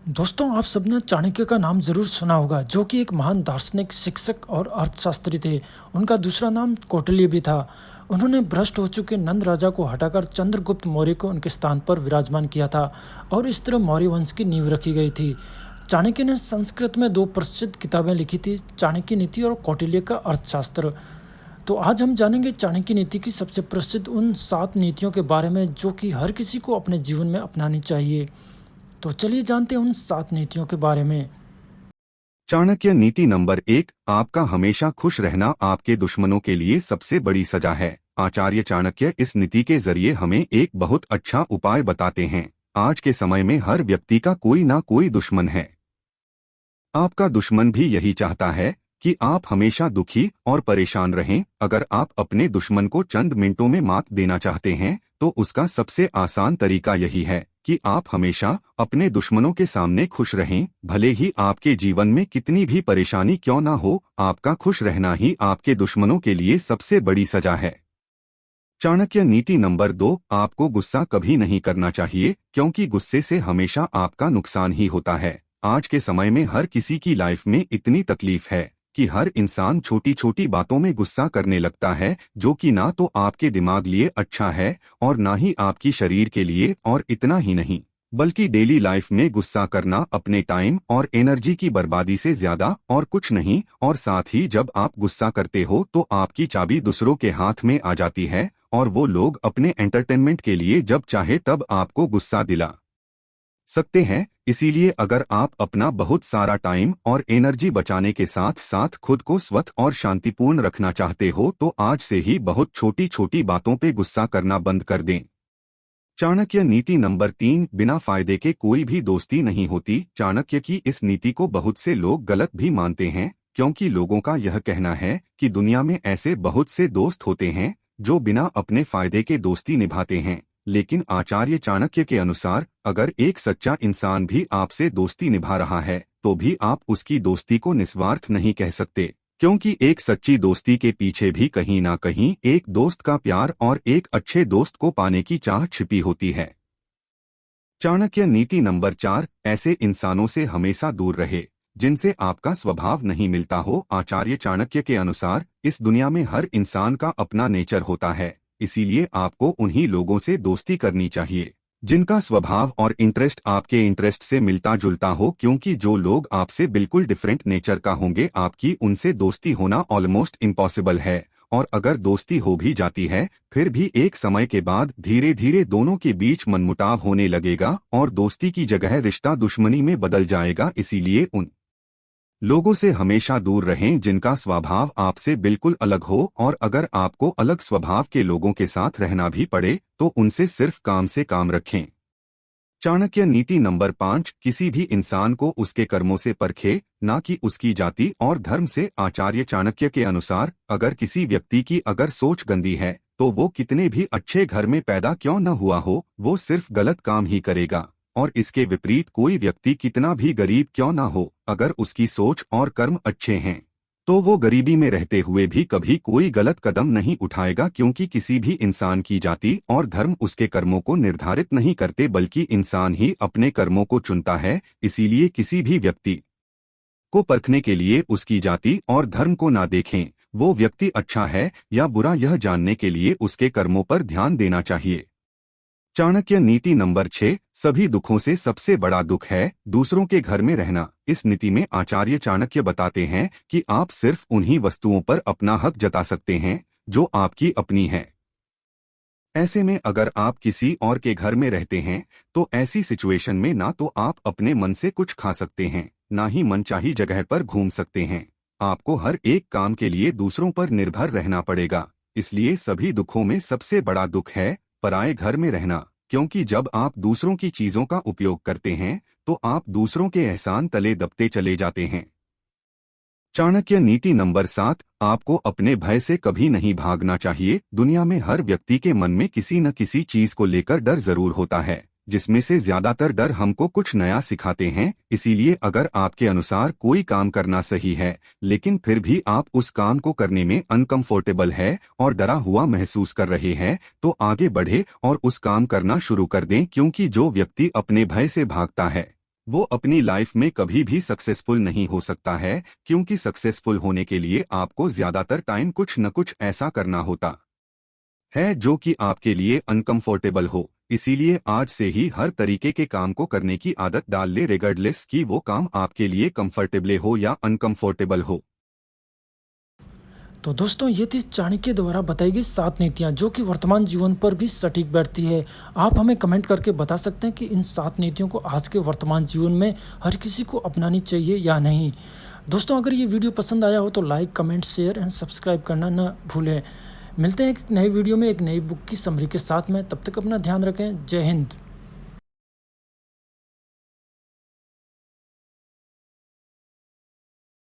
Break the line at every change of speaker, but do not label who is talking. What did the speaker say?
दोस्तों, आप सबने चाणक्य का नाम ज़रूर सुना होगा, जो कि एक महान दार्शनिक, शिक्षक और अर्थशास्त्री थे। उनका दूसरा नाम कौटिल्य भी था। उन्होंने भ्रष्ट हो चुके नंद राजा को हटाकर चंद्रगुप्त मौर्य को उनके स्थान पर विराजमान किया था और इस तरह मौर्य वंश की नींव रखी गई थी। चाणक्य ने संस्कृत में दो प्रसिद्ध किताबें लिखी थी, चाणक्य नीति और कौटिल्य का अर्थशास्त्र। तो आज हम जानेंगे चाणक्य नीति की सबसे प्रसिद्ध उन 7 नीतियों के बारे में, जो कि हर किसी को अपने जीवन में अपनानी चाहिए। तो चलिए जानते हैं उन 7 नीतियों के बारे में।
चाणक्य नीति नंबर 1। आपका हमेशा खुश रहना आपके दुश्मनों के लिए सबसे बड़ी सजा है। आचार्य चाणक्य इस नीति के जरिए हमें एक बहुत अच्छा उपाय बताते हैं। आज के समय में हर व्यक्ति का कोई ना कोई दुश्मन है। आपका दुश्मन भी यही चाहता है कि आप हमेशा दुखी और परेशान रहें। अगर आप अपने दुश्मन को चंद मिनटों में मात देना चाहते हैं तो उसका सबसे आसान तरीका यही है कि आप हमेशा अपने दुश्मनों के सामने खुश रहें। भले ही आपके जीवन में कितनी भी परेशानी क्यों ना हो, आपका खुश रहना ही आपके दुश्मनों के लिए सबसे बड़ी सजा है। चाणक्य नीति नंबर 2। आपको गुस्सा कभी नहीं करना चाहिए, क्योंकि गुस्से से हमेशा आपका नुकसान ही होता है। आज के समय में हर किसी की लाइफ में इतनी तकलीफ है कि हर इंसान छोटी छोटी बातों में गुस्सा करने लगता है, जो कि ना तो आपके दिमाग लिए अच्छा है और ना ही आपकी शरीर के लिए। और इतना ही नहीं, बल्कि डेली लाइफ में गुस्सा करना अपने टाइम और एनर्जी की बर्बादी से ज्यादा और कुछ नहीं। और साथ ही जब आप गुस्सा करते हो तो आपकी चाबी दूसरों के हाथ में आ जाती है और वो लोग अपने एंटरटेनमेंट के लिए जब चाहे तब आपको गुस्सा दिला सकते हैं। इसीलिए अगर आप अपना बहुत सारा टाइम और एनर्जी बचाने के साथ साथ खुद को स्वस्थ और शांतिपूर्ण रखना चाहते हो तो आज से ही बहुत छोटी छोटी बातों पे गुस्सा करना बंद कर दें। चाणक्य नीति नंबर 3। बिना फायदे के कोई भी दोस्ती नहीं होती। चाणक्य की इस नीति को बहुत से लोग गलत भी मानते हैं, क्योंकि लोगों का यह कहना है कि दुनिया में ऐसे बहुत से दोस्त होते हैं जो बिना अपने फायदे के दोस्ती निभाते हैं। लेकिन आचार्य चाणक्य के अनुसार अगर एक सच्चा इंसान भी आपसे दोस्ती निभा रहा है तो भी आप उसकी दोस्ती को निस्वार्थ नहीं कह सकते, क्योंकि एक सच्ची दोस्ती के पीछे भी कहीं ना कहीं एक दोस्त का प्यार और एक अच्छे दोस्त को पाने की चाह छिपी होती है। चाणक्य नीति नंबर 4। ऐसे इंसानों से हमेशा दूर रहे जिनसे आपका स्वभाव नहीं मिलता हो। आचार्य चाणक्य के अनुसार इस दुनिया में हर इंसान का अपना नेचर होता है, इसीलिए आपको उन्हीं लोगों से दोस्ती करनी चाहिए जिनका स्वभाव और इंटरेस्ट आपके इंटरेस्ट से मिलता जुलता हो, क्योंकि जो लोग आपसे बिल्कुल डिफरेंट नेचर का होंगे आपकी उनसे दोस्ती होना ऑलमोस्ट इम्पॉसिबल है। और अगर दोस्ती हो भी जाती है फिर भी एक समय के बाद धीरे धीरे दोनों के बीच मनमुटाव होने लगेगा और दोस्ती की जगह रिश्ता दुश्मनी में बदल जाएगा। इसीलिए उन लोगों से हमेशा दूर रहें जिनका स्वभाव आपसे बिल्कुल अलग हो, और अगर आपको अलग स्वभाव के लोगों के साथ रहना भी पड़े तो उनसे सिर्फ काम से काम रखें। चाणक्य नीति नंबर 5। किसी भी इंसान को उसके कर्मों से परखे, ना कि उसकी जाति और धर्म से। आचार्य चाणक्य के अनुसार अगर किसी व्यक्ति की अगर सोच गंदी है तो वो कितने भी अच्छे घर में पैदा क्यों न हुआ हो, वो सिर्फ गलत काम ही करेगा। और इसके विपरीत कोई व्यक्ति कितना भी गरीब क्यों ना हो, अगर उसकी सोच और कर्म अच्छे हैं तो वो गरीबी में रहते हुए भी कभी कोई गलत कदम नहीं उठाएगा, क्योंकि किसी भी इंसान की जाति और धर्म उसके कर्मों को निर्धारित नहीं करते, बल्कि इंसान ही अपने कर्मों को चुनता है। इसीलिए किसी भी व्यक्ति को परखने के लिए उसकी जाति और धर्म को ना देखें, वो व्यक्ति अच्छा है या बुरा यह जानने के लिए उसके कर्मों पर ध्यान देना चाहिए। चाणक्य नीति नंबर 6। सभी दुखों से सबसे बड़ा दुख है दूसरों के घर में रहना। इस नीति में आचार्य चाणक्य बताते हैं कि आप सिर्फ उन्हीं वस्तुओं पर अपना हक जता सकते हैं जो आपकी अपनी है। ऐसे में अगर आप किसी और के घर में रहते हैं तो ऐसी सिचुएशन में ना तो आप अपने मन से कुछ खा सकते हैं, ना ही मनचाही जगह पर घूम सकते हैं। आपको हर एक काम के लिए दूसरों पर निर्भर रहना पड़ेगा। इसलिए सभी दुखों में सबसे बड़ा दुख है पराये घर में रहना, क्योंकि जब आप दूसरों की चीजों का उपयोग करते हैं तो आप दूसरों के एहसान तले दबते चले जाते हैं। चाणक्य नीति नंबर 7। आपको अपने भय से कभी नहीं भागना चाहिए। दुनिया में हर व्यक्ति के मन में किसी न किसी चीज को लेकर डर जरूर होता है, जिसमें से ज्यादातर डर हमको कुछ नया सिखाते हैं। इसीलिए अगर आपके अनुसार कोई काम करना सही है लेकिन फिर भी आप उस काम को करने में अनकंफर्टेबल है और डरा हुआ महसूस कर रहे हैं तो आगे बढ़े और उस काम करना शुरू कर दें, क्योंकि जो व्यक्ति अपने भय से भागता है वो अपनी लाइफ में कभी भी सक्सेसफुल नहीं हो सकता है, क्योंकि सक्सेसफुल होने के लिए आपको ज्यादातर टाइम कुछ न कुछ ऐसा करना होता है जो कि आपके लिए अनकंफर्टेबल हो। इसीलिए आज से ही हर तरीके के काम को करने की आदत डाल ले, रिगार्डलेस कि वो काम आपके लिए कंफर्टेबल हो या अनकंफर्टेबल हो।
तो दोस्तों, ये थी चाणक्य द्वारा बताई गई 7 नीतियाँ जो कि वर्तमान जीवन पर भी सटीक बैठती है। आप हमें कमेंट करके बता सकते हैं कि इन 7 नीतियों को आज के वर्तमान जीवन में हर किसी को अपनानी चाहिए या नहीं। दोस्तों, अगर ये वीडियो पसंद आया हो तो like, comment, share and subscribe करना न भूलें। मिलते हैं एक नई वीडियो में एक नई बुक की समरी के साथ में। तब तक अपना ध्यान रखें। जय हिंद।